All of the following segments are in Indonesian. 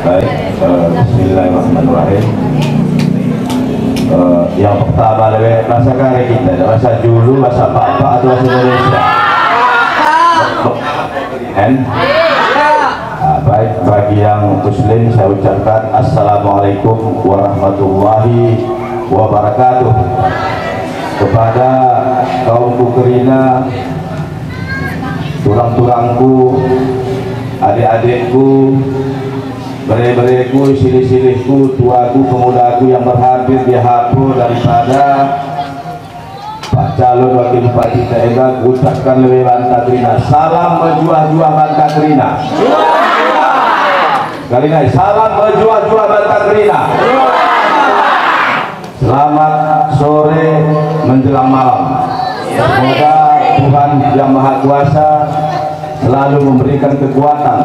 Baik, bismillahirrahmanirrahim. Yang pertama lebih bahasa kare kita, bahasa Julu, bahasa Bapak atau bahasa Indonesia. Baik, bagi yang muslim saya ucapkan assalamualaikum warahmatullahi wabarakatuh. Kepada kaumku Kerina, turang-turangku, adik-adikku, bere-bereku, silih-silihku, tuaku, pemudaku yang berhadir di Hapo daripada Pak calon wakil bupati Tenda, ucapkan lebih Banta Kerina. Salam berjuah-juah Banta Kerina. Kali ini salam berjuah-juah Banta Kerina. Selamat sore menjelang malam. Semoga Tuhan yang Maha Kuasa selalu memberikan kekuatan,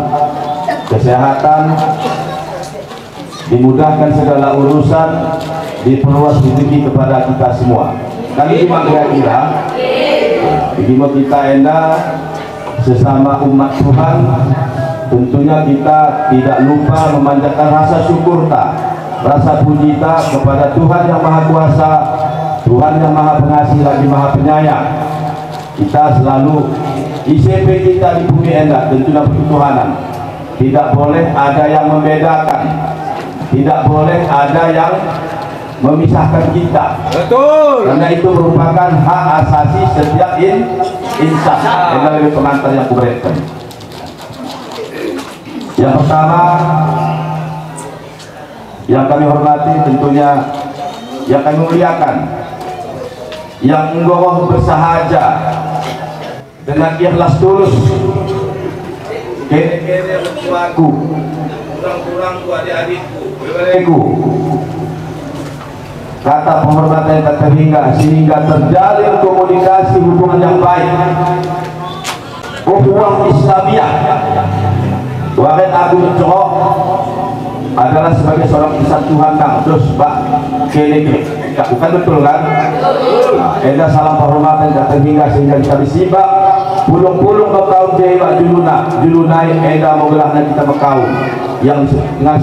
kesehatan, dimudahkan segala urusan, diperluas rezeki kepada kita semua. Kali ini kira-kira bagaimana kita enda sesama umat Tuhan, tentunya kita tidak lupa memanjatkan rasa syukur rasa puji kepada Tuhan yang Maha Kuasa, Tuhan yang Maha Pengasih lagi Maha Penyayang. Kita selalu ICP kita di bumi enda tentunya pertuhanan. Tidak boleh ada yang membedakan, tidak boleh ada yang memisahkan kita. Betul. Karena itu merupakan hak asasi setiap insan. Ini lebih pengantar yang kuberikan. Yang pertama, yang kami hormati tentunya, yang kami muliakan, yang enggoh bersahaja dengan ikhlas tulus, kere-kere bertuaku, kurang-kurangku, adik-adikku, bebereku, kata penghormatan yang tak terhingga, sehingga terjalin komunikasi hubungan yang baik, ukhuwah Islamiyah. Wakil Agung Cok adalah sebagai seorang insan Tuhan terus Pak kene bukan betul kan? Eda salam penghormatan yang tak terhingga sehingga kita disibak pulung-pulung berkaum jewa julunai eda mogelah kita berkaum yang dengan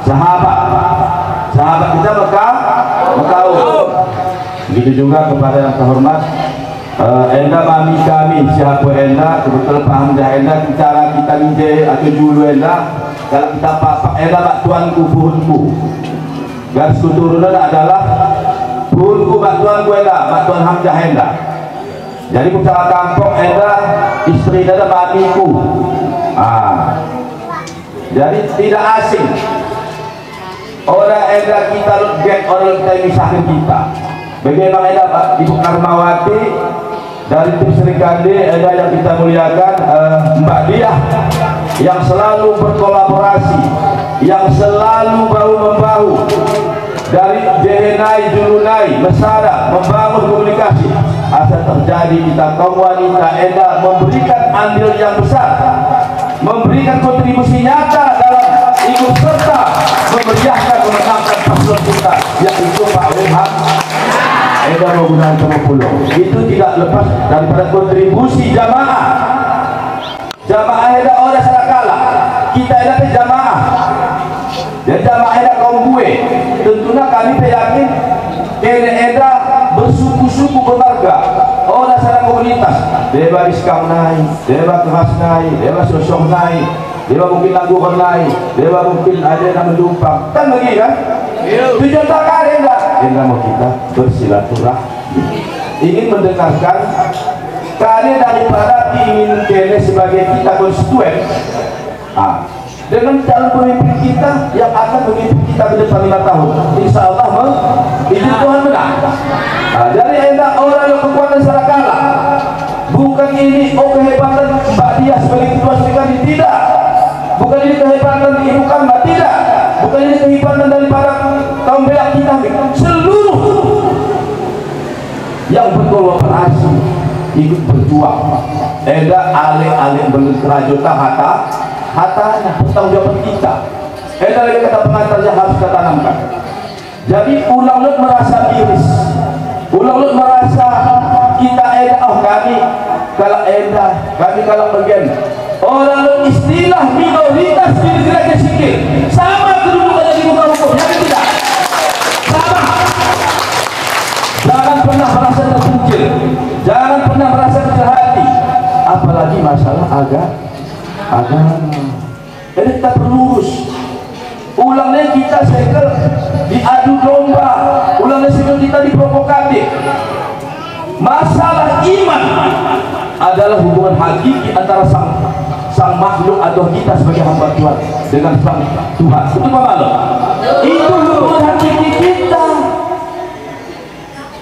sahabat kita berkaum. Begitu juga kepada yang terhormat enda mami kami siapa enda kebetulan paham dah enda cara kita ninje atau julu enda kalau kita pak enda bak tuanku buhunku garis keturunan adalah buhunku bak tuanku enda bak tuan Hamzah enda. Jadi pucara kampung enda istri enda mamiku. Jadi tidak asing orang enda kita get orang kita misahkan kita. Bagaimana enda Ibu Karmawati dari tim Serikandi enda yang kita muliakan, Mbak Diah yang selalu berkolaborasi, yang selalu bahu-membahu dari Jehenai, Julunai, Mesara membangun komunikasi. Asal terjadi kita kaum wanita enda memberikan andil yang besar, memberikan kontribusi nyata dalam ikut serta memeriahkan memenangkan paslon kita yaitu Pak Wilham enda menggunakan Temopulung. Itu tidak lepas daripada kontribusi jamaah eda orang Sarakala. Kita eda jamaah dan jamaah eda kaum gue. Tentunya kami yakin kene eda bersuku-suku bermarga orang Sarak komunitas deba diskam naik, deba keras naik, deba sosok naik, deba mungkin lagu naik, deba mungkin ada yang mendumpang kan begini kan? Tujuan takar enda mau kita bersilaturahmi, ingin mendengarkan karena daripada ingin kene sebagai kita konstituen dengan calon pemimpin kita yang akan memimpin kita ke depan 5 tahun, insya Allah izin Tuhan menang. Jadi enda orang yang kekuatan Sarakala bukan ini kehebatan Mbak Dia sebagai ketua Serikandi, tidak. Bukan ini kehebatan Ibu Kamba, tidak. Bukan ini kehebatan daripada kaum bela kita, seluruh yang berkolaborasi ikut berjuang. Eda alih-alih berkerajota hatanya bertanggung jawab kita. Eda lagi kata pengantar yang harus kita tanamkan. Jadi ulang-ulang merasa miris, ulang-ulang merasa kita eda kami kalau eda kami kalau bagian orang istilah minoritas di negara sikil sama kedudukannya di muka hukum, ya tidak? Sama. Jangan pernah merasa terpucil, jangan pernah merasa kecil hati, apalagi masalah agama. Ini kita perlu urus. Ulangnya kita segel diadu domba, ulangnya segel kita diprovokatif. Masalah iman adalah hubungan hakiki antara sang makhluk atau kita sebagai hamba Tuhan dengan sang Tuhan. Itu apa malu? Itu hubungan hakiki kita.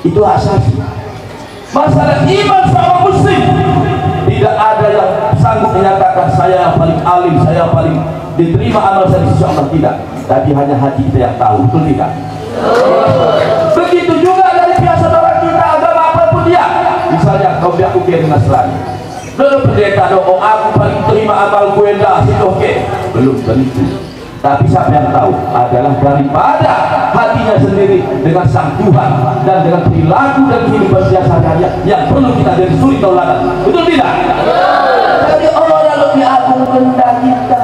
Itu asasi. Masalah iman sama muslim, tidak ada yang sanggup menyatakan saya yang paling alim, saya yang paling diterima amal saya di sisi Allah, tidak. Tapi hanya hati kita yang tahu, betul tidak? Begitu juga dari pihak saudara kita, agama apapun dia. Misalnya kau biar aku kiai Nasrani, belum pendeta doa aku paling terima amal gue dah, itu oke. Belum tentu. Tapi siapa yang tahu adalah daripada hatinya sendiri dengan sang Tuhan dan dengan perilaku dan kehidupan sehari-hari yang perlu kita dari suri tauladan. Betul tidak? Jadi Allah lebih agung kehendak kita.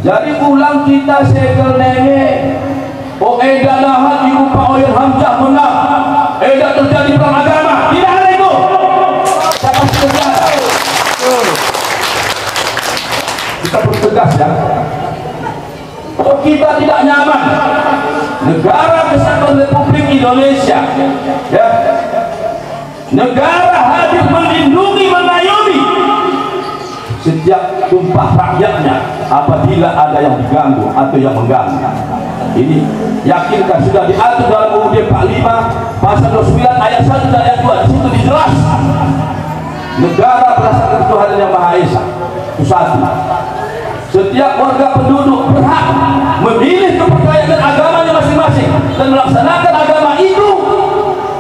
Jadi ulang kita segel nenek. Oh edah nahan ibu Pak Oyen Hamzah menang. Edah terjadi perang agama. Tidak ada itu. Siapa sejarah? Kita bertegas ya. Oh kita tidak nyaman. Negara Kesatuan Republik Indonesia, ya, negara hadir melindungi, mengayomi setiap tumpah rakyatnya apabila ada yang diganggu atau yang mengganggu. Ini yakinkan sudah diatur dalam UUD 45 pasal 29 ayat 1 dan ayat 2. Di situ dijelas negara berdasarkan ketuhanan yang Maha Esa itu satu. Setiap warga penduduk berhak memilih kepercayaan dan agamanya masing-masing dan melaksanakan agama itu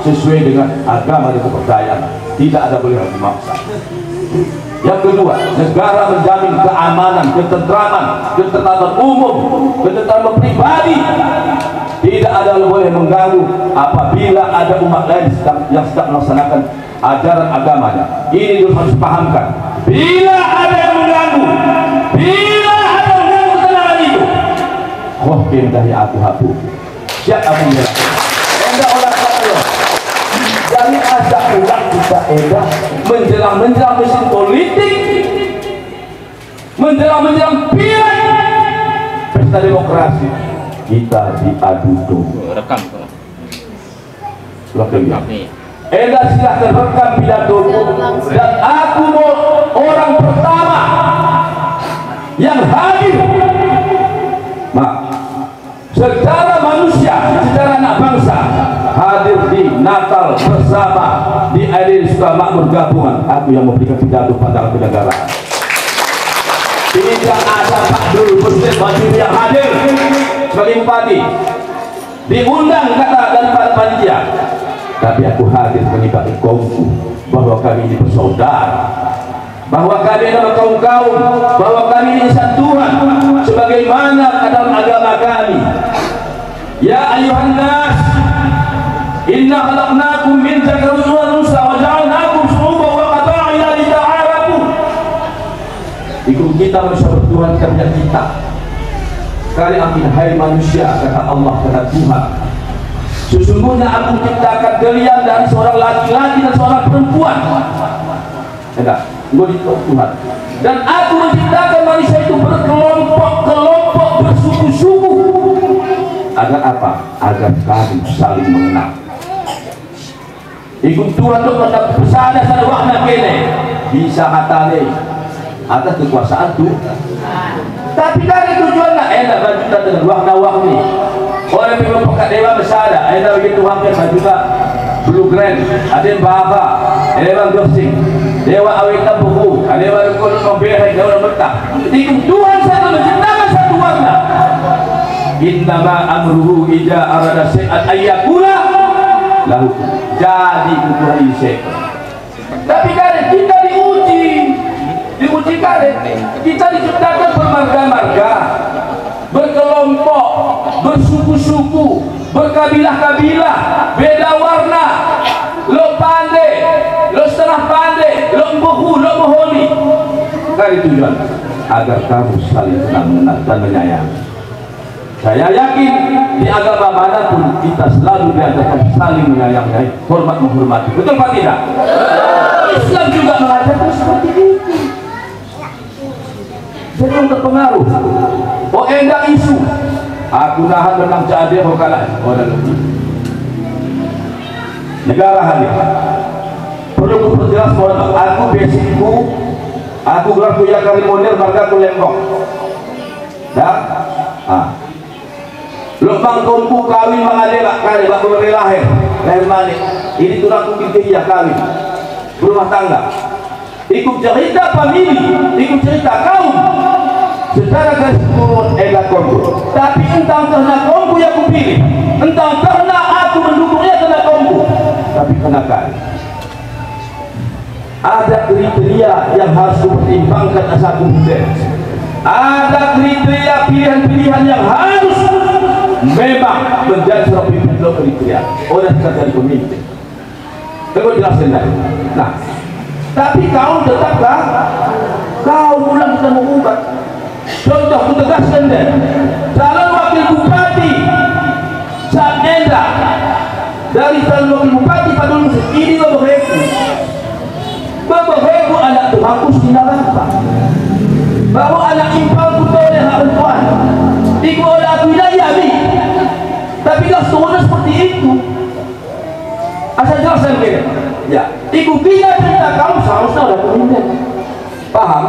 sesuai dengan agama dan kepercayaan. Tidak ada boleh dimaksa. Yang kedua, negara menjamin keamanan, ketentraman umum, ketentraman pribadi. Tidak ada yang boleh mengganggu apabila ada umat lain yang sedang melaksanakan ajaran agamanya. Ini harus dipahamkan. Bila ada yang mengganggu, bila ada yang mengganggu ketenangan itu, wah pindah ya aku hapu. Siap aku bilang. Enggak orang kaya. Dari ajak ulang kita edah menjelang mesin politik, menjelang pileg pesta demokrasi, kita diadu domba. Rekam nih. Edah silahkan rekam pidato dan aku mau orang pertama yang hadir, secara manusia, secara anak bangsa, hadir di Natal bersama di Air Sukamakmur gabungan. Aku yang memberikan pidato pada kenegaraan. Tidak ada Pak Dul Muslim Wajib yang hadir sebagai bupati, diundang kata dari panitia. Tapi aku hadir mengikat kaumku bahwa kami ini bersaudara, bahwa kami adalah kaum-kaum, bahwa kami ini insan Tuhan sebagaimana dalam agama kami. Ya ayuhan nas, inna khalaqnakum min dzakarin wa unsa wa ja'alnakum syu'uban wa qaba'ila lita'arafu. Ikut kita manusia bertuhan kerja kita. Kali amin hai manusia, kata Allah, kata Tuhan, sesungguhnya aku menciptakan kalian dari seorang laki-laki dan seorang perempuan. Enggak, gue ditolak Tuhan. Dan aku menciptakan manusia itu berkelompok-kelompok, bersuku-suku. Agar apa? Agar kami saling mengenal. Ikut Tuhan untuk mendapat pesada sana wakna kene bisa hatale atas kekuasaan Tuhan. Tapi dari tujuannya enak berjuta dengan wakna-wakni. Orang yang berpekat dewa besada, ada begitu hampir juga blue grand, ada yang bahasa, ada yang gersing, dewa awita buku, ada yang berkol memberi, dewa bertah. Ikut Tuhan saya menciptakan satu warna. Innama amruhu ida arada syai'an ayyakula lahu. Jadi Tuhan ini. Tapi kadang kita diuji kadang kita diciptakan bermarga-marga, berkelompok, bersuku-suku, berkabilah-kabilah, beda warna, lo pandai, lo setengah pandai, lo embuhu, lo memohoni. Dari tujuan agar kamu saling mengenal dan menyayangi. Saya yakin di agama manapun kita selalu diajarkan saling menyayangi, hormat menghormati. Betul Pak tidak? Islam juga mengajarkan seperti itu. Jangan terpengaruh. Oh enggak isu. Aku nahan menang jadi kalah. Oh dan lebih. Negara hadir. Perlu perjelas bahwa aku basicku, aku gelar kuliah karimonir marga Kulembong. Dah. Lubang tonku kawin mengadela kali bak lahir manik. Ini turang mungkin dia kawin berumah tangga. Ikut cerita famili, ikut cerita kaum. Secara garis turun egat komku. Tapi entah karena komku yang kupilih, entah karena aku mendukungnya karena komku. Tapi kenakan ada kriteria yang harus dipertimbangkan asal kemudian. Ada kriteria pilihan-pilihan yang harus memang menjadi seorang pemimpin kriteria oleh sekalian pemimpin. Aku jelaskan tadi. Nah, tapi kau tetaplah kau pulang kita mau ubah. Contoh aku tegaskan deh, calon wakil bupati saat Enda dari calon wakil bupati pada ini beberapa anak terhapus di neraka. Bahwa anak impal putih oleh hak tuan ikut oleh aku wilayah ni. Tapi kalau seterusnya seperti itu asal jelaskan kira ya, ikut bila cerita kamu seharusnya ada pemimpin. Paham?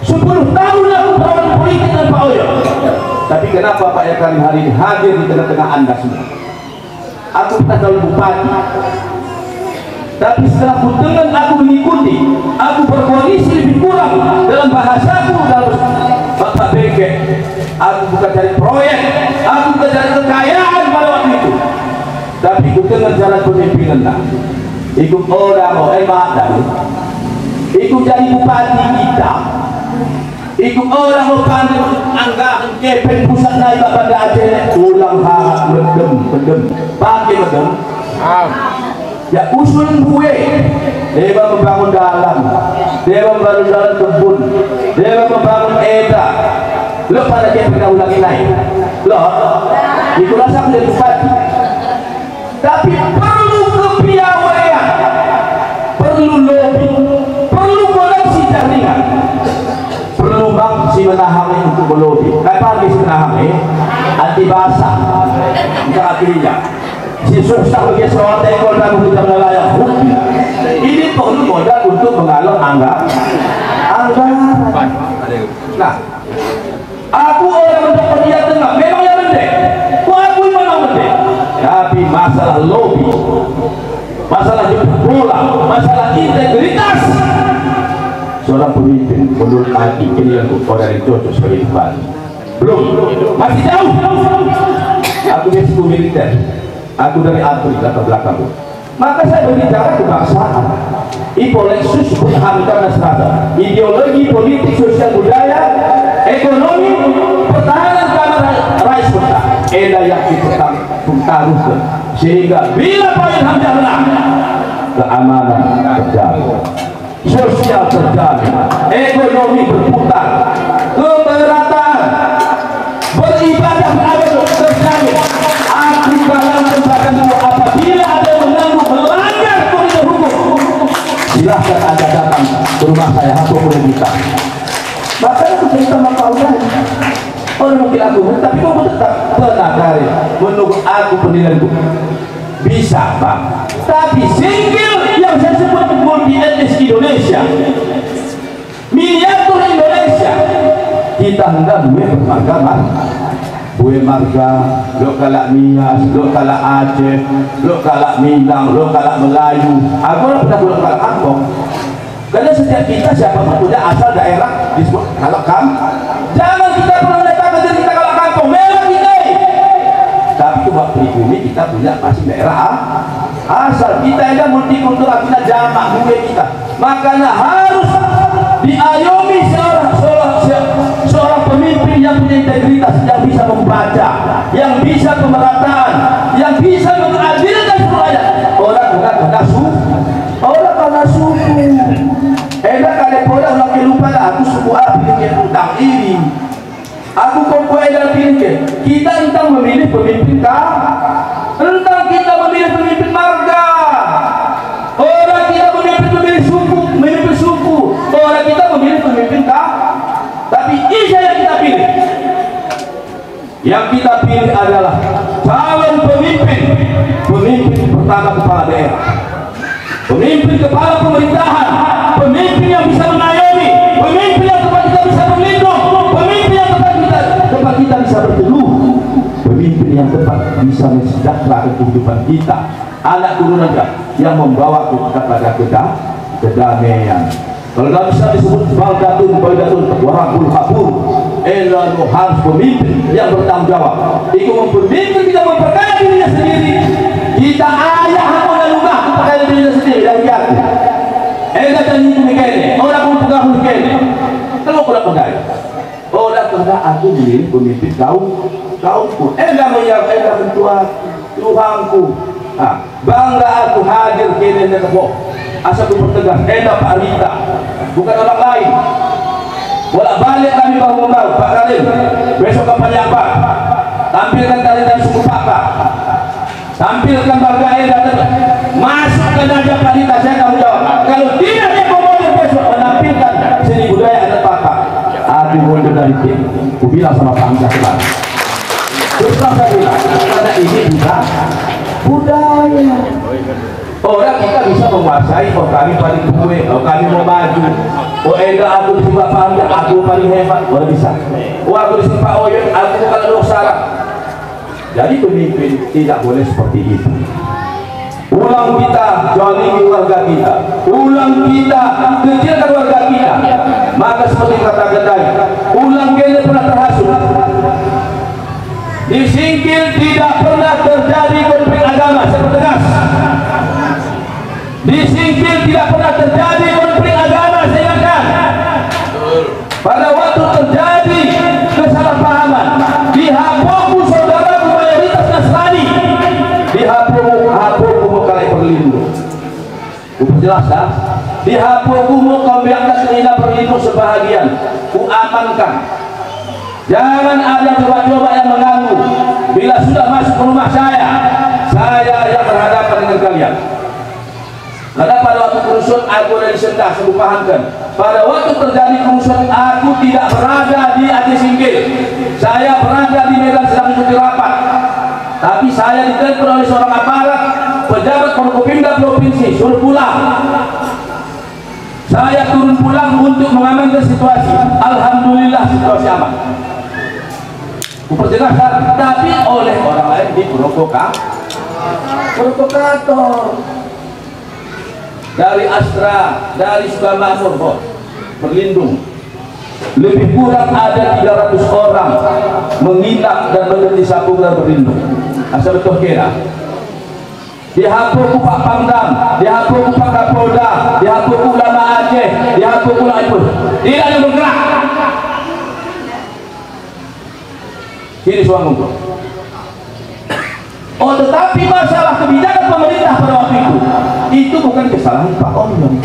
10 tahun aku berlawan politik dengan Pak Oyo. Tapi kenapa Pak Yakari hari ini hadir di tengah-tengah anda semua? Aku bukan calon bupati, tapi setelah dengan aku mengikuti, aku berkoalisi lebih kurang dalam bahasaku dalam Bapak Beke. Aku bukan cari proyek, aku bukan cari kekayaan pada waktu itu, tapi ikut dengan jalan pemimpinan lah. Ikut orang ikut jadi bupati kita, ikut orang bupati anggaran kepen pusat naik pada Aceh, ulang hak bedem pakai bedem. Ya usul gue, dia membangun dalam, dia membangun jalan kebun, dia membangun eda. Lo pada dia pernah ulangi naik, lo, itu rasa menjadi bupati. Tapi perlu kepiawaian, perlu lobby, perlu koneksi jaringan, perlu bang si menahami untuk melobi. Kenapa si menahami? Anti basah, tidak akhirnya. Si susah bagi seorang ekor dan hujan nelayan. Ini perlu modal untuk mengalur anggaran. Nah, aku orang mendapat dia tengah, memang yang mendek. Aku memang mendek. Tapi masalah lobby, masalah jemput bola, masalah integritas seorang pemimpin menurut hati ini yang orang yang cocok sebagai bupati. Belum, masih jauh. Aku besok militer. Aku dari Afrika latar belakang. Maka saya berbicara kebangsaan. Ipoleksus penghamkan serata. Ideologi, politik, sosial, budaya, ekonomi, pertahanan keamanan rakyat kota. Eda yang dipertaruhkan sehingga bila Pak Ilham menang, keamanan terjamin, sosial terjamin, ekonomi berputar, kemerataan, beribadah terjamin. Aku dalam kesempatan apabila ada yang mengganggu melanggar koridor hukum, silahkan Anda datang ke rumah saya, aku boleh minta. Makanya aku cerita sama kau kan, orang mungkin aku, tapi kau tetap penakari menunggu aku penilaianku. Bisa Pak, tapi single yang saya sebut multi etnis Indonesia, miniatur Indonesia, kita hendak duit beragama. Bue marga, lo kalak Nias, lo kalak Aceh, lo kalak Minang, lo kalak Melayu. Aku lah pernah pulang kalak kampung. Karena setiap kita siapa pun punya asal daerah disebut kalak kampung. Jangan kita pernah letakkan diri kita kalak kampung, memang kita. Tapi itu waktu pribumi kita punya masih daerah asal. Kita ada multikultural, kita jamak bue kita. Makanya harus diayomi seorang pemimpin yang punya integritas, yang bisa membaca, yang bisa pemerataan, yang bisa mengadilkan rakyat. Orang bukan karena suku, orang karena suku. aku suku A pilih ke tentang ini, aku kau eda pilih ke. Kita tentang memilih pemimpin kah? Tentang kita memilih pemimpin marga. Orang kita memilih suku. Orang kita memilih pemimpin kah? Tapi Isa yang kita pilih. Yang kita pilih adalah calon pemimpin pertama kepala daerah, pemimpin kepala pemerintahan, pemimpin yang bisa mengayomi, pemimpin yang tempat kita bisa berlindung, pemimpin yang tempat kita bisa berteduh, pemimpin yang tempat bisa mensejahterakan kehidupan kita, anak turunan yang membawa kita pada kedamaian. Kalau dalam Islam disebut baldatun warabul habur, elamu harus pemimpin yang bertanggung jawab. Ikut pemimpin kita memperkaya dirinya sendiri. Kita ayah aku rumah memperkaya dirinya sendiri dari aku. Dan itu begini, orang pun pegang begini. Kalau kurang percaya, orang kena aku milih pemimpin kaumku. Menyiapkan ketua Tuhanku. Bangga aku hadir kini dan asal aku bertegas, Pak Rita, bukan orang lain. Bolak balik kami bahu membahu, Pak Kalim, besok kampanye apa? Tampilkan tarian suku Pak, tampilkan Bargae datang, masukkan aja Pak Rita, saya tanggung jawab. Kalau tidak dia mau besok menampilkan seni budaya adat Pak, aku mundur dari tim. Aku bilang sama Pak Angga kemarin, terus saya bilang, karena ini juga budaya. Orang kita bisa menguasai, kami paling kue, kami mau maju, aku disebut Pak, aku paling hebat, orang bisa. Aku disebut Pak Oyen, aku bukan dosa. Jadi pemimpin tidak boleh seperti itu. Ulang kita jolimi warga kita, ulang kita kecilkan warga kita. Maka seperti kata Gedai, ulang kita pernah terhasut. Di Singkil tidak pernah terjadi konflik agama, saya tegas. Di Singkil tidak pernah terjadi konflik agama, saya ingatkan. Pada waktu terjadi kesalahpahaman, di Hapoku saudaraku mayoritas Nasrani, di Hapoku mau kalian berlindung. Jelas tak? Di Hapoku mau kau biarkan selina berlindung sebahagian, ku amankan. Jangan ada coba-coba yang mengganggu. Bila sudah masuk ke rumah saya yang berhadapan dengan kalian. Karena pada waktu kerusuhan aku dari Sendah, saya pahamkan. Pada waktu terjadi kerusuhan aku tidak berada di Aceh Singkil. Saya berada di Medan sedang mengikuti rapat. Tapi saya ditelepon oleh seorang aparat pejabat Forkopimda provinsi, suruh pulang. Saya turun pulang untuk mengamankan situasi. Alhamdulillah situasi aman. Perjelaskan, tapi oleh orang lain provokator dari Astra, dari Sukamakmur berlindung. Lebih kurang ada 300 orang menginap dan menjadi sabung dan berlindung. Asal betul kira. Dihapuku Pak Pangdam, dihapuku Pak Kapolda, dihapuku ulama Aceh, dihapuku ulama itu. Tidak ada bergerak. Ini suami tetapi masalah kebijakan pemerintah pada waktu itu bukan kesalahan Pak Om.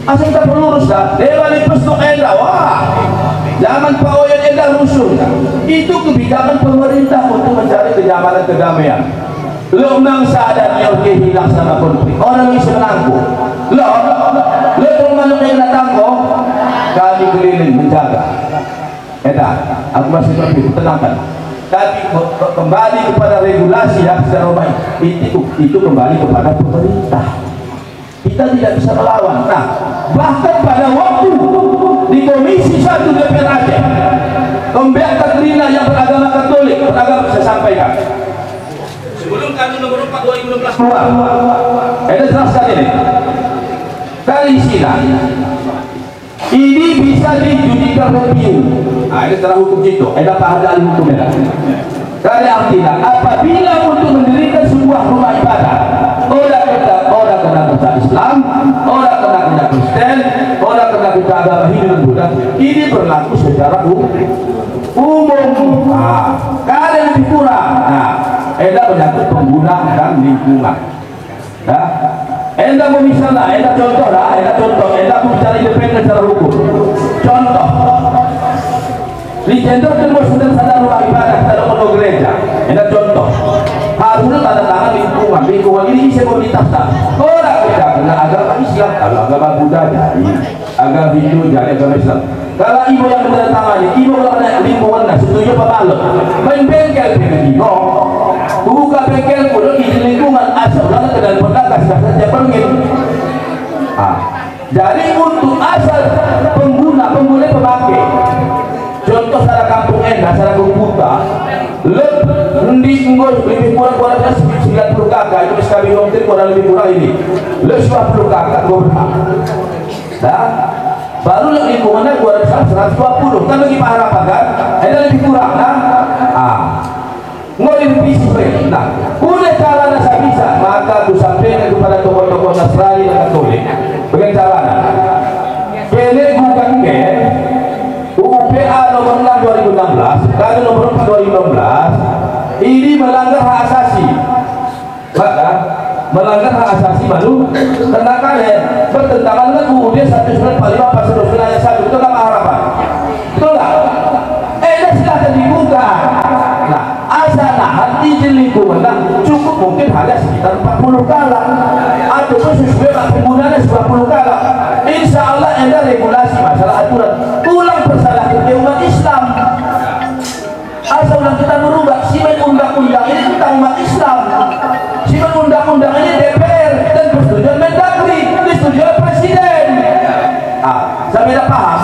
Asal kita perlu lurus dah. Dewan Pestuk Enda, zaman Pak Oyen Enda rusuh. Itu kebijakan pemerintah untuk mencari kenyamanan kedamaian. Lo mangsa dan Yorke hilang sama konflik. Orang bisa menangguh. Lo termanuk yang datang kami keliling menjaga. Aku masih berpikir tenangkan. Tapi kembali kepada regulasi yang secara umum itu kembali kepada pemerintah. Kita tidak bisa melawan. Nah, bahkan pada waktu di Komisi 1 DPR Aceh, Pembiak Katrina yang beragama Katolik, saya sampaikan. Sebelum kami nomor 4 2016 keluar, jelaskan ini. Kali istilah ini bisa dijudicial review. Ini secara hukum itu. Ada ahli hukumnya. Dari artinya, apabila untuk mendirikan sebuah rumah ibadah, orang kena kita Islam, orang kena kita Kristen, orang kena kita agama Hindu dan Buddha, ini berlaku secara umum. Kalau lebih kurang, menyangkut pengguna dan lingkungan. Enda mau misalnya, enda contoh, enda bicara independen secara hukum. di gender dan sedang rumah ibadah dalam pondok gereja. Ini contoh. Harusnya tanda tangan lingkungan ini isi komunitas tak. Orang beda karena agama Islam, kalau agama Buddha jadi, agama Hindu jadi agama Islam. Kalau ibu yang menandatangani, ibu kalau ada lingkungan, nah setuju apa malam? Main bengkel ibu, buka bengkel pun di lingkungan asal orang ke dalam pedagang saja pergi. Jadi untuk asal pengguna pemakai. Contoh secara kampung endah, secara komputa, lebih kurang 90 kakak itu sekali ngomong kurang lebih kurang ini, lebih 20 kakak kurang. Nah, baru lingkungannya 120 kan lagi harapan kan? Ada lebih kurang, nah, ngolin visi nah, boleh cara nasa bisa, maka aku sampaikan kepada tokoh-tokoh Nasrani dan Katolik, bagaimana caranya? Kene bukan ke UPA nomor 6 2016 dan nomor 4 2016 ini melanggar hak asasi, maka melanggar hak asasi baru karena kalian bertentangan dengan UUD 1945 pasal 2 ayat 1. Itu apa harapan? Betul nggak? Silahkan dibuka. Nah, asal hati di lingkungan cukup mungkin hanya sekitar 40 kala atau sesuai penggunaannya 10 kala. Insya Allah ada regulasi masalah aturan. Ulang bersalah ke umat Islam. Asal ulang kita merubah simen undang-undang ini tentang umat Islam. Simen undang-undang ini DPR dan persetujuan Mendagri, disetujui oleh Presiden. Sampai dah paham.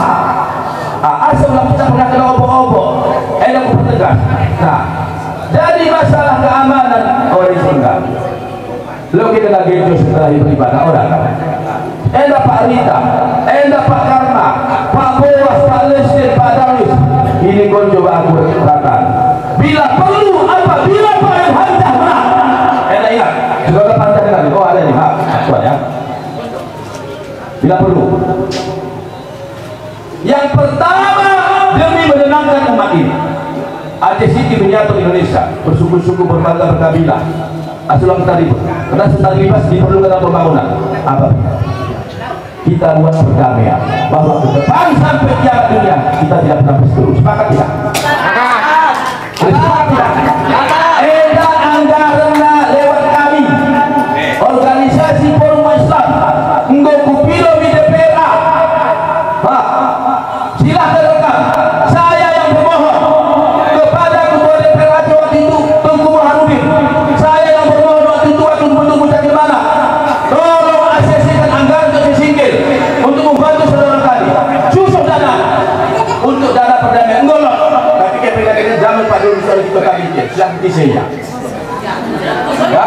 Asal ulang kita pernah kena obok-obok. Aku pertegas. Nah, jadi masalah keamanan orang Islam. Lo kita lagi itu setelah beribadah orang. Pak Rita, Pak Karma, Pak Boas, Pak Leslie, Pak Darwis. Ini kau coba aku katakan. Bila perlu apa? Bila Pak Hantar menang. Ingat, juga pantai kan? Oh ada nih, Pak. Ya. Bila perlu. Yang pertama demi menenangkan umat ini. Aceh Siti menyatu Indonesia, bersuku-suku berbangga berkabilah. Asulang kita ribut, karena setelah ribas diperlukan pembangunan. Apa? Kita buat perdamaian, bahwa ke depan sampai kiamat dunia kita tidak pernah berseteru. Sepakat tidak? Sepakat tidak? Edan anggaran lewat kami, organisasi Forum Islam, enggak kupilo di DPR. Silahkan rekam. Saya yang bermohon kepada ketua DPR Aceh waktu itu, Tengku Maharudin. Saya yang bermohon waktu itu waktu bentuk bagaimana? Tolong asesikan anggaran untuk disingkir untuk membantu saudara kami. Susah dana untuk dana perdamaian. Enggak loh. Tapi kita zaman Pak Dulu soal kita kami silahkan disenya. Ya?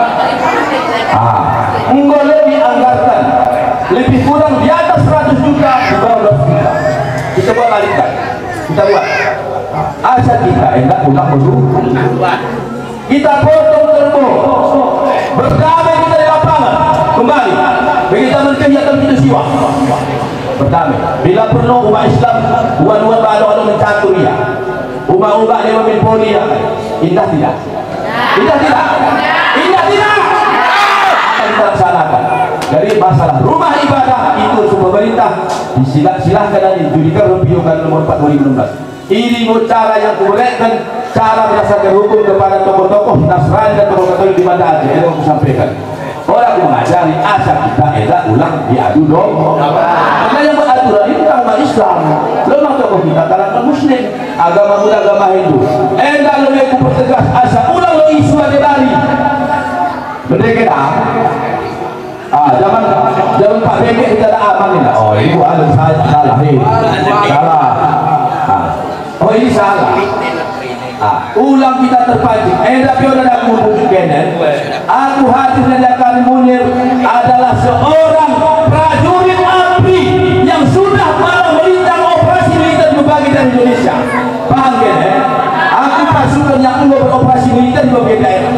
Enggak lebih anggarkan lebih kurang di atas 100 juta di bawah 200 juta. Kita buat balikkan, kita buat asal kita enggak ulang dulu. Kita potong termo berdamai kita di lapangan kembali begitu kegiatan kita siwa berdamai. Bila perlu umat Islam umat baru mencatur ya umat yang memilih poli ya indah tidak akan kita laksanakan. Jadi masalah rumah ibadah itu pemerintah silahkan dan dijudikan reviewkan nomor 4 2016. Ini cara yang kubolehkan, cara berdasarkan hukum kepada tokoh-tokoh Nasrani dan tokoh Katolik di Banda Aceh yang aku sampaikan. Orang mengajari asal kita ulang diadu dong. Karena yang beraturan itu tentang umat Islam. Lemah tokoh kita kalangan Muslim, agama Buddha, agama Hindu. Lalu aku pertegas asal ulang lo isu ada dari. Benar kita? Zaman Pak Bebek kita ada aman ini. Oh ini ada salah ini. Salah. Oh ini salah. Ulang kita terpancing. Tapi orang aku menunjukkan. Aku hadir dan akan Munir adalah seorang prajurit ABRI yang sudah malah melintang operasi militer di berbagai daerah Indonesia. Paham kan? Aku pasukan yang beroperasi militer di berbagai daerah.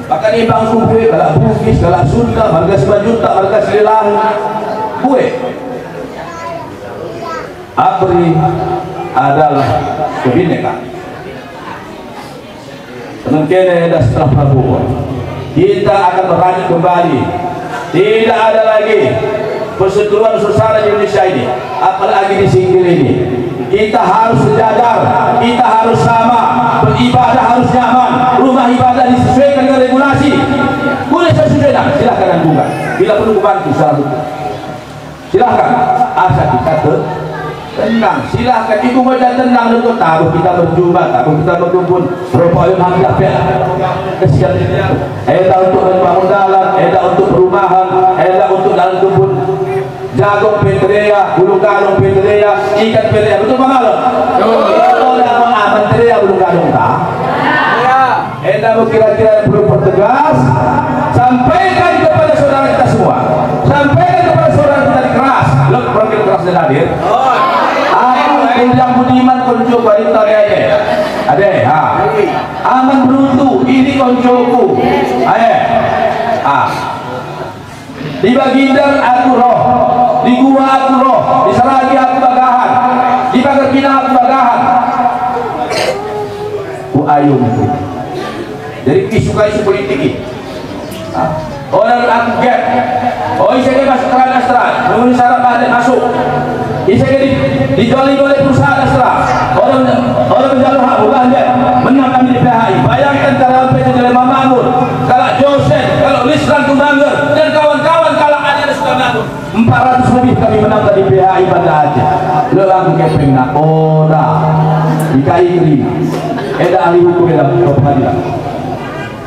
Bahkan ini bang Sumpih, kalau Bugis, kalau Sunda, harga 9 juta, harga Selilang kue. ABRI adalah kebinekaan. Mungkin ada setelah Prabowo kita akan merajut kembali. Tidak ada lagi perseteruan susana di Indonesia ini, apalagi di Singkil ini. kita harus sejajar, kita harus sama, beribadah harus nyaman, rumah ibadah disesuaikan dengan regulasi. Boleh sesuaikan, silahkan dan buka. Bila perlu bantu secara hukum, silahkan. Asal kita tenang, silahkan. Ibu baca tenang untuk taruh kita berjumpa, taruh kita berkumpul. Rupanya hamdah kesian. Ada untuk membangun jalan, ada untuk perumahan, ada untuk jalan kebun. Jagung Petrea, bulu kalung Petrea, ikan Petrea, betul Bang Alon? Kalau nama aman Petrea bulu kalung tak? Enda kira-kira perlu pertegas, sampaikan kepada saudara kita semua, sampaikan kepada saudara kita di keras, lo profil keras dan hadir. Aku yang budiman konco wanita ada, aman beruntu, ini koncoku, di Baginda aku roh, di gua aku roh, di Seragi aku bagahan, di Pagar Pina aku bagahan. Ku ayung itu. Jadi isu-isu politik ini. Orang aku get, saya masuk ke Astra, memenuhi syarat ada masuk. Saya dijuali oleh perusahaan Astra. Orang menjalur hak belanja, menang kami di PHI. Bayangkan kalau PT Jelema Makmur, kalau Joseph, kalau Lisran Tumangger dan kawan-kawan kalau ada sudah bangun. 400 lebih kami menang di PHI Banda Aceh. Lelang kepeng nak, dikai kiri. Ada ahli hukum dalam pengadilan.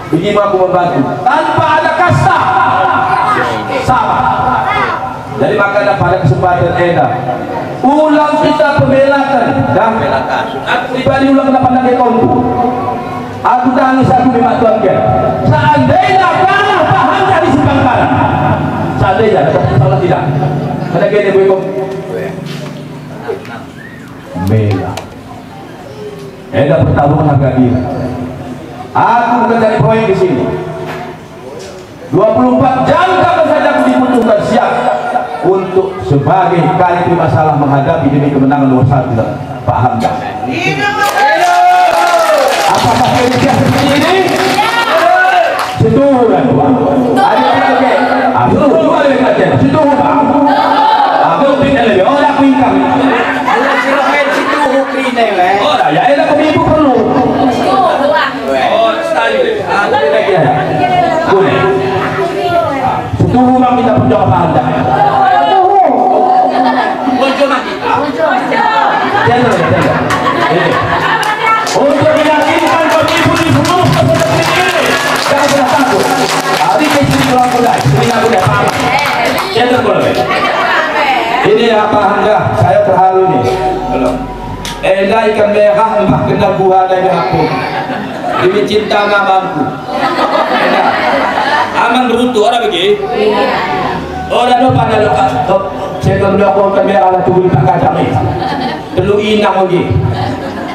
Begini aku membantu tanpa ada kasta sama. Jadi makanya pada kesempatan Eda ulang kita pembelakan dan aku pribadi ulang kenapa nak kontu. Aku tangis aku memang Tuhan ke. Seandainya kalah paham dari simpang kanan. Seandainya tapi salah tidak. Ada gini buikom. Mega. Eda pertarungan harga diri. Aku bukan cari proyek di sini. 24 jam kalau saja aku dibutuhkan siap untuk sebagai kali masalah menghadapi demi kemenangan nomor 1. Paham tak? Apakah Indonesia seperti ini? Setuju kan? Ada dua lebih kecil. Setuju tak? Aku tidak lebih. Orang aku ingkang. Oh, ya ada kami ibu perlu. Boleh. Itu rumah kita perjuangan anda. Untuk meyakinkan ibu di seluruh peserta ini, jangan pernah takut. Tadi istri pulang mulai, istri aku dah paham. Jangan boleh. Ini apa anda? Saya terharu nih. Belum. Ikan merah mbah kena buah dari aku. Demi cinta namaku. Aman beruntu orang begini. Orang tu pada lepas. Saya kalau aku akan merah lah tubuh tak kacang ni. Perlu inang lagi.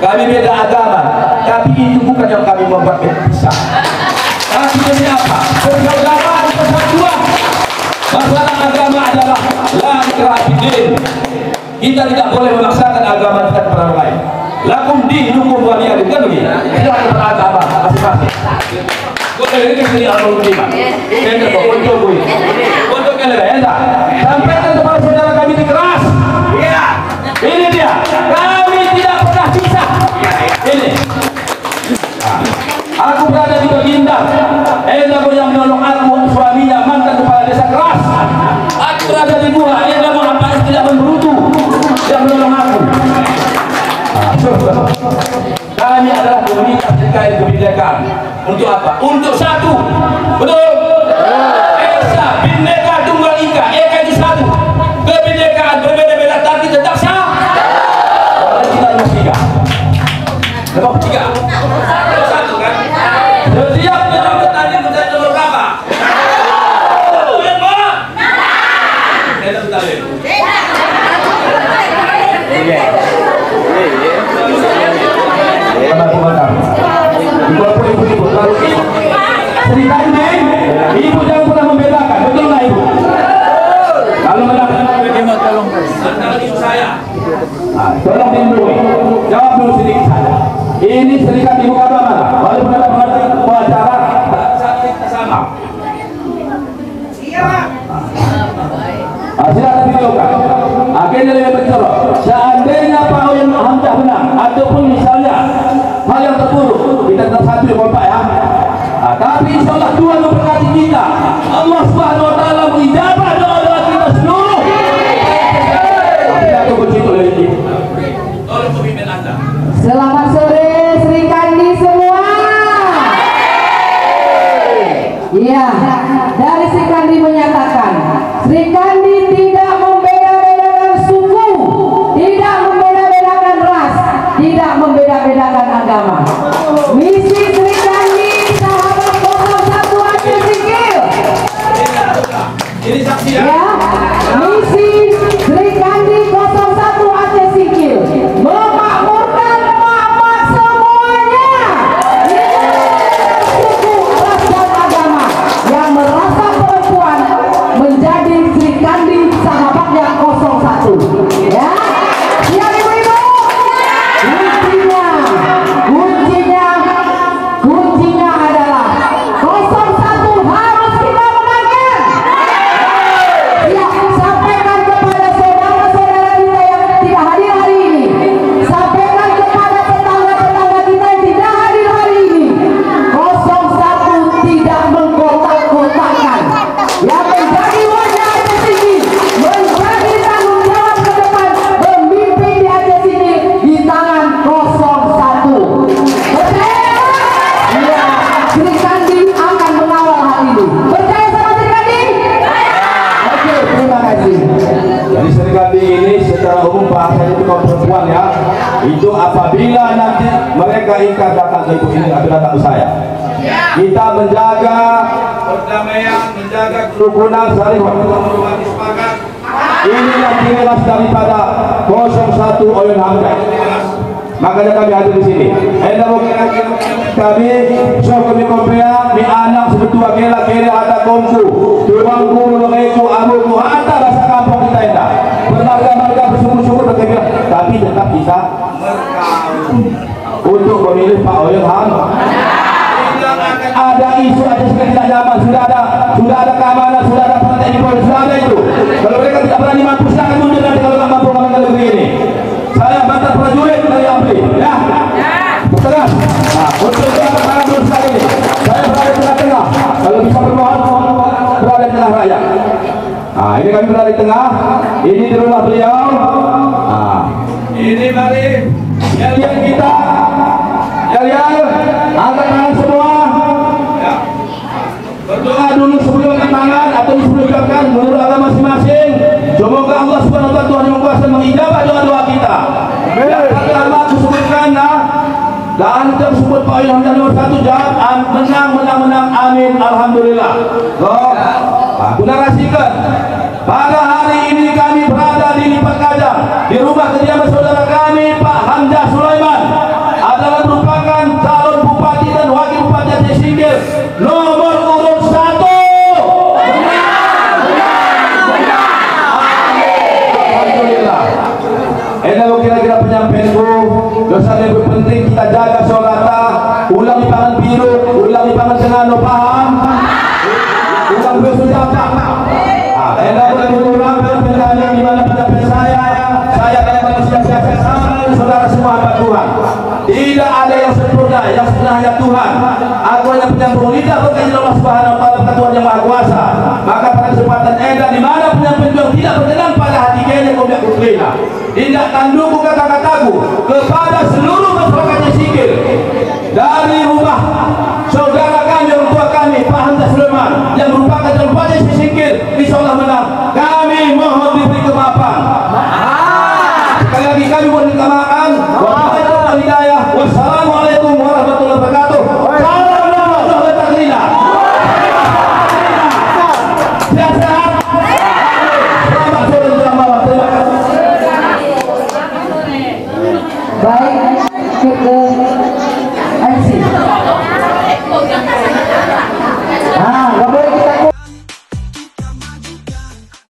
Kami beda agama, tapi itu bukan yang kami membuat berpisah. Tapi demi apa? Persaudaraan, persatuan. Masalah agama adalah la ikraha fid-din. Kita tidak boleh memaksakan agama kita kepada orang lain. Lakum dinukum waliyadin, kan begini? Tidak ada beragama masing-masing. Boleh ini sini alhamdulillah. Saya kata untuk kalian, sampaikan kepada saudara kami di keras. Ini dia. Kami tidak pernah pisah. Ini. Aku berada di Baginda. Enda yang menolong aku, suaminya mantan kepala desa keras. Aku berada di Buah. Enda apa tidak memberutu. Yang menolong aku. Kami adalah komunitas terkait kebinekaan. Untuk apa? Untuk satu. Betul? Esa, Bhinneka Tunggal Ika. Eka itu satu. Kebinekaan berbeda-beda tapi tetap sah. Orang kita nomor 3. Nomor 3. Nomor 1 kan? Setiap orang bertanding menjadi nomor berapa? Yang mana? Saya tak tahu. Cerita ini, ibu jangan pernah membedakan, betul nggak ibu? Kalau menang, tolong ibu saya. Tolong dilindungi. Jawab dulu sedikit saja. Ini serikat ibu kata mana? Walaupun ada pengacara, kita sama. Silakan videokan. Akhirnya lebih mencolok. Seandainya Pak Oyen Hamzah menang, ataupun misalnya hal yang terburuk, kita tetap satu ya Bapak ya. Tapi insya Allah Tuhan memberkati kita. Allah Subhanahu Wa Taala mengijabah doa-doa kita seluruh. Aku begitu lagi. Tolong pemimpin Anda. Selamat sore Sri Kandi semua. Iya, dari Sri Kandi menyatakan Sri Kandi tidak membeda-bedakan suku, tidak membeda-bedakan ras, tidak membeda-bedakan agama. Misi Sri Kandi sahabat 01 Aceh Singkil. Ini saksi ya. Ya, misi Sri Kandi 01 Aceh Singkil memakmurkan emak-emak semuanya, suku, ras dan agama yang merasa perempuan menjadi Sri Kandi sahabatnya 01. Ya, siap ibu-ibu. Kuncinya adalah 01 harus kita menangkan. Ya, sampaikan kepada saudara-saudara kita yang tidak hadir hari ini. Sampaikan kepada tetangga-tetangga kita yang tidak hadir hari ini. 01 tidak mengkotak-kotakan. Yang menjadi wajah Aceh Singkil, menjadi tanggung jawab ke depan, memimpin di Aceh Singkil di tangan 01. Percaya? Iya, Sri Kandi akan mengawal hal ini. Percaya sama Sri Kandi? Oke, terima kasih. Jadi Sri Kandi ini secara umum bahasanya itu kaum perempuan ya. Itu apabila nanti mereka ingkar datang ke ibu ini atau datang ke saya. Kita menjaga perdamaian, menjaga kerukunan, saling menghormati sepakat. Inilah ciri khas daripada 01 Oyen Hamzah. Makanya kami hadir di sini. Kami kami kompea mi anak sebetua kela kela ada kongku, tuang guru leku amuku ada rasa kampung kita indah. Bermarga-marga bersyukur-syukur berkebir, tapi tetap bisa untuk memilih Pak Oyen Hamzah. Ada isu Aceh Singkil tidak zaman, sudah ada keamanan, sudah ada partai Polri, sudah ada itu. Kalau mereka tidak berani mampu, silakan mundur nanti kalau nggak mampu mengamankan negeri ini. Saya mantan prajurit dari APRI, ya. Setengah. Nah, untuk para dulu sekali ini, saya berada di tengah-tengah. Kalau bisa bermohon, berada di tengah rakyat. Nah, ini kami berada di tengah. Ini di rumah beliau. Nah, ini mari yel-yel kita. Yel-yel, angkat tangan semua. Ya. Berdoa dulu sebelum angkat tangan atau sebelum ucapkan menurut agama masing-masing. Semoga Allah Subhanahu wa Ta'ala Tuhan yang Kuasa mengijabah doa-doa kita. Yang pertama aku sebutkan dan tersebut Pak Oyen Hamzah nomor 1 jawab menang amin alhamdulillah. Aku narasikan pada hari ini kami berada di Lipat Kajang di rumah kediaman saudara kami Pak Hamzah Sulaiman adalah merupakan calon bupati dan wakil bupati Aceh Singkil nomor urut 1. Kira-kira penyampaianku, dosa yang lebih penting kita jaga solata, ulang di pangan biru, ulang di pangan tengah, paham? Ulang dua sudah tak? Anda boleh mengulang penyampaian di mana penyampaian saya adalah manusia biasa sama dengan saudara semua hamba Tuhan. Tidak ada yang sempurna, yang sempurna hanya Tuhan. Aku hanya penyambung lidah berkata Allah Subhanahu wa Ta'ala, berkata Tuhan yang Maha Kuasa. Maka pada kesempatan Anda di mana penyampaian yang tidak berkenan pada hati kalian komplek kutlina. Tidak tandukku kata-kataku kepada seluruh masyarakat Aceh Singkil dari rumah saudara kami, orang tua kami Pak Hamzah Sulaiman yang merupakan calon bupati Aceh Singkil, insya Allah menang. Kami mohon diberi kemaafan. Sekali lagi kami mohon kemaafan. Wabillahi hidayah. Wassalamualaikum warahmatullahi wabarakatuh. Salam Allah taklina. Sehat-sehat. Selamat sore menjelang malam. Terima kasih. Baik,